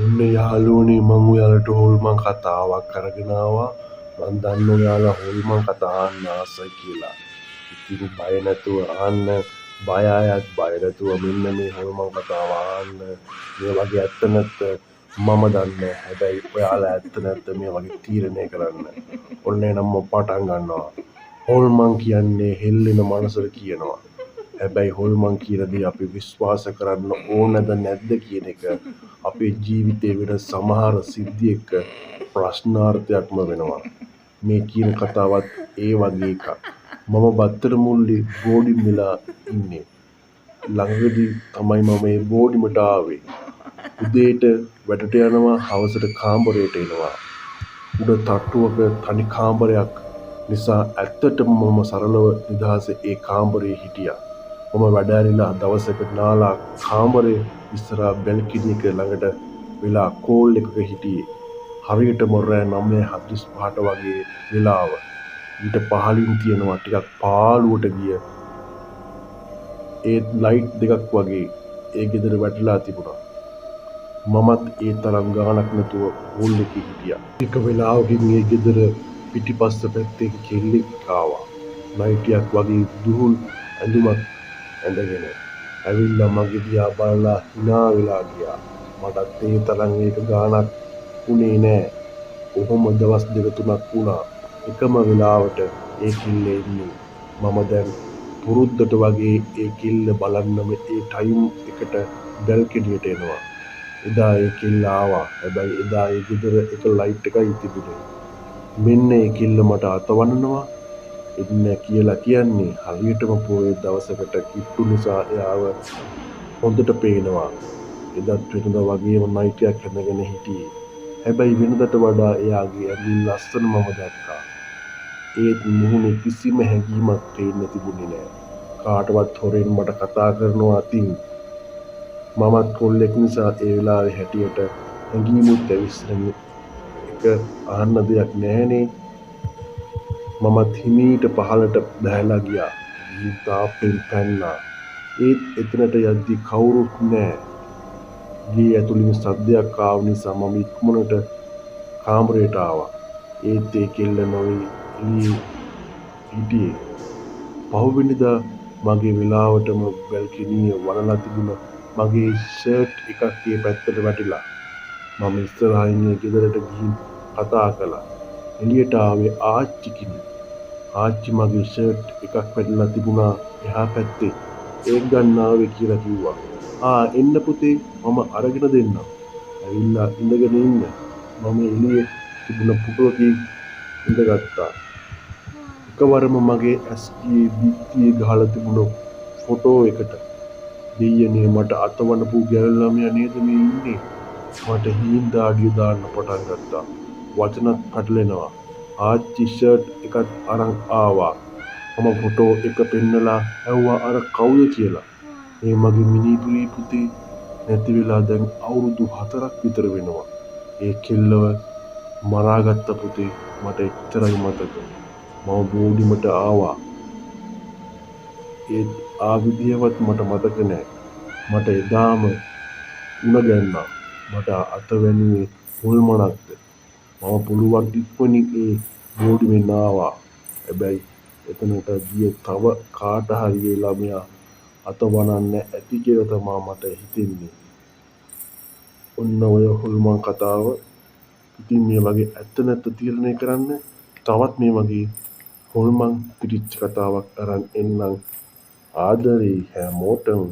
ඔන්න යාළුවනේ මං ඔයාලට හොල්මන් කතාවක් අරගෙන ආවා. මං දන්නවා ඔයාලා හොල්මන් කතා අහන්න ආසයි කියලා. ඉතින් බය නැතුව අහන්න. බය අයත් බය නැතුව මෙන්න මේ හොල්මන් කතාව අහන්න. මේ වගේ ඇත්ත නැත්ත මම දන්නේ. හැබැයි ඔයාලා ඇත්ත නැත්ත මේ වගේ තීරණය කරන්න. ඔන්න එනම් මම පටන් ගන්නවා. හොල්මන් කියන්නේ හෙල්ලෙන මනසට කියනවා. හැබැයි හොල්මන් කියන දේ අපි විශ්වාස කරන්න ඕනද නැද්ද කියන එක අපේ ජීවිතේ වෙන සමහර සිද්ධි එක්ක ප්‍රශ්නාර්ථයක්ම වෙනවා. මේ කියන කතාවත් ඒ වගේ එකක්. මම බත්තර මුල්ලේ බෝඩින් වෙලා ඉන්නේ. ළඟදී තමයි මම මේ බෝඩිමට ආවේ. උදේට වැඩට යනවා, හවසට කාමරයට එනවා. උඩ තට්ටුවක තනි කාමරයක් නිසා ඇත්තටම මම සරලව නිදහසේ ඒ කාමරේ හිටියා. මම වැඩ ඇරිලා දවසක නාලා කාමරේ ඉස්සරහා බැල්කනි එක ළඟට වෙලා කෝල් එකක හිටියේ. හරියටම රෑ 9:45ට වගේ වෙලාව. ඊට පහළින් තියෙනවා ටිකක් පාළුවට ගිය ඒ ලයිට් දෙකක් වගේ ඒ ගෙදර වැටලා තිබුණා. මමත් ඒ තරම් ගාණක් නැතුව කෝල් එකේ හිටියා. එක වෙලාවකින් ඒ ගෙදර පිටිපස්ස පැත්තේ කෙල්ලෙක් ආවා. නයිටියක් වගේ දුහුල් ඇඳුමක් ඇඳගෙන ඇවිල්ලා මගේ දිහා බලලා hina වෙලා ගියා. මටත් ඒ තරම් ඒක ගාණක් උනේ නෑ. කොහොම දවස් දෙක තුනක් වුණා. එකම වෙලාවට ඒ කිල්ලේ ඉන්නේ. මම දැන් පුරුද්දට වගේ ඒ කිල්ල බලන්නම ඒ ටයිම් එකට බැල්කනියට එනවා. එදා ඒ කිල්ල ආවා. හැබැයි එදා ඒ ගෙදර එක ලයිට් එකයි තිබුණේ. මෙන්න ඒ කිල්ල මට අතවනනවා එන්න කියලා කියන්නේ හරියටම පොයේ දවසකට කිට්ටු නිසා එයාව හොඳට පේනවා. එදත් වෙනදා වගේම නයිටියක් හැඳගෙන හිටියේ. හැබැයි වෙනදට වඩා එයාගේ ඇඟිල්ල ලස්සන මම දැක්කා. ඒත් මුහුණේ කිසිම හැඟීමක් පේන්න තිබුණේ නෑ. කාටවත් හොරෙන් මට කතා කරනවා අතින් මමත් කොල්ලෙක් නිසා ඒ වෙලාවේ හැටියට හැඟීමුත් ඇවිස්සෙන එක අහන්න දෙයක් නැහනේ. මමත් හිමීට පහළට බැහැලා ගියා. ගිහින් තාප්පෙන් පැන්නා. ඒත් එතනට යද්දි කවුරුත් නෑ. ගේ ඇතුළින් සද්දයක් ආව නිසා මම ඉක්මනට කාමරයට ආවා. ඒත් ඒ කෙල්ල නොවේ එළියේ හිටියේ. පහුවෙනිදා මගේ වෙලාවටම බැල්කනිය වනලා තිබුණ මගේ ෂර්ට් එකක් ඒ පැත්තට වැටිලා. මම ඉස්සරහින් ඒ ගෙදරට ගිහින් කතා කළා. එළියට ආවේ ආච්චි කිනි. ආච්චි මගේ ෂර්ට් එකක් වැටිලා තිබුණා එහා පැත්තේ. ඒක ගන්න ආවේ කියලා කිව්වා. එන්න පුතේ මම අරගෙන දෙන්නම්. ඇවිල්ලා ඉඳගෙන ඉන්න. මම එළියේ තිබුණ පුටුවකින් ඉඳගත්තා. එකවරම මගේ ඇස්ගේ බිත්තියේ ගහලා තිබුණ ෆොටෝ එකට දෙයියනේ මට අතවනපු ගැරල් ළමයා නේද මේ ඉන්නේ. මට හීන් දාඩිය දාන්න පටන් ගත්තා. වචනත් පැටලෙනවා. ආච්චි ෂර්ට් එකත් අරන් ආවා. මම ෆොටෝ එක පෙන්නලා ඇහුවා අර කවුද කියලා. මේ මගේ මිනිපුරේ පුතේ නැති වෙලා දැන් අවුරුදු 4ක් විතර වෙනවා. ඒ කෙල්ලව මරාගත්ත පුතේ මට එච්චරයි මතක. මම බෝඩිමට ආවා. ඒ ආවිදියවත් මට මතක නෑ. මට එදාම උණ ගැන්නා. මට අත වැනුවේ හොල්මනක්ද. මම පුළුවන් ඉක්මනින් ඒ බෝඩිමෙන් ආවා. හැබැයි එතනට ගිය තව කාට හරි ඒ ළමයා අත වනන්න ඇති කියලා තමා මට හිතෙන්නේ. ඔන්න ඔය හොල්මන් කතාව. ඉතින් මේ වගේ ඇත්ත නැත්ත තීරණය කරන්න තවත් මේ වගේ හොල්මන් පිටිච්ච කතාවක් අරන් එන්නම්. ආදරේ හැමෝටම.